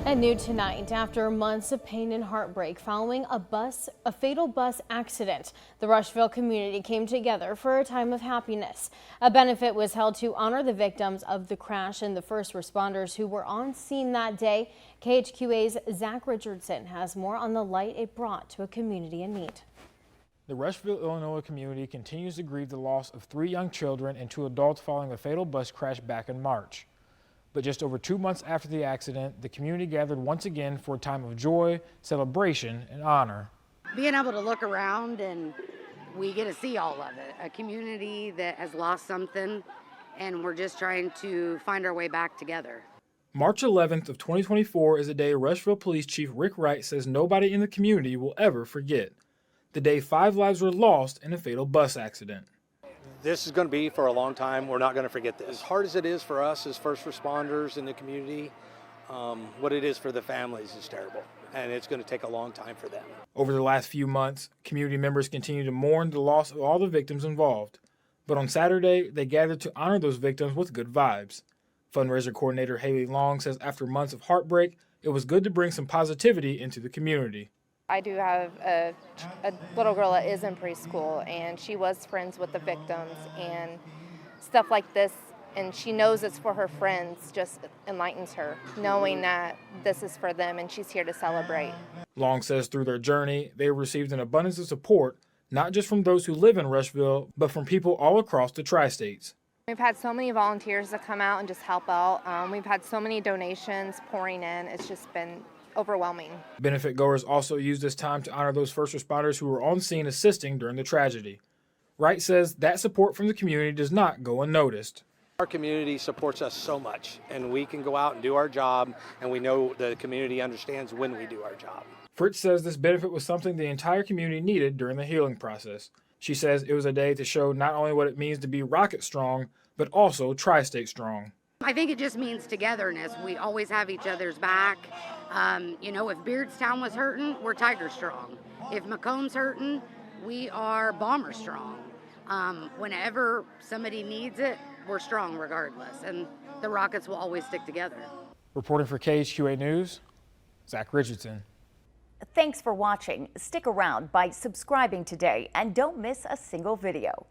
And new tonight, after months of pain and heartbreak following a fatal bus accident, the Rushville community came together for a time of happiness. A benefit was held to honor the victims of the crash and the first responders who were on scene that day. KHQA's Zach Richardson has more on the light it brought to a community in need. The Rushville, Illinois community continues to grieve the loss of 3 young children and 2 adults following a fatal bus crash back in March. But just over 2 months after the accident, the community gathered once again for a time of joy, celebration, and honor. Being able to look around and we get to see all of it. A community that has lost something, and we're just trying to find our way back together. March 11th of 2024 is a day Rushville Police Chief Rick Wright says nobody in the community will ever forget. The day 5 lives were lost in a fatal bus accident. This is going to be for a long time. We're not going to forget this. As hard as it is for us as first responders in the community, what it is for the families is terrible, and it's going to take a long time for them. Over the last few months, community members continue to mourn the loss of all the victims involved. But on Saturday, they gathered to honor those victims with good vibes. Fundraiser coordinator Haley Long says after months of heartbreak, it was good to bring some positivity into the community. I do have a little girl that is in preschool, and she was friends with the victims, and stuff like this, and she knows it's for her friends, just enlightens her, knowing that this is for them and she's here to celebrate. Long says through their journey, they received an abundance of support, not just from those who live in Rushville, but from people all across the tri-states. We've had so many volunteers that come out and just help out. We've had so many donations pouring in. It's just been overwhelming. Benefit goers also used this time to honor those first responders who were on scene assisting during the tragedy. Wright says that support from the community does not go unnoticed. Our community supports us so much, and we can go out and do our job, and we know the community understands when we do our job. Fritz says this benefit was something the entire community needed during the healing process. She says it was a day to show not only what it means to be Rocket strong, but also tri-state strong. I think it just means togetherness. We always have each other's back. If Beardstown was hurting, we're Tiger strong. If Macomb's hurting, we are Bomber strong. Whenever somebody needs it, we're strong regardless. And the Rockets will always stick together. Reporting for KHQA News, Zach Richardson. Thanks for watching. Stick around by subscribing today and don't miss a single video.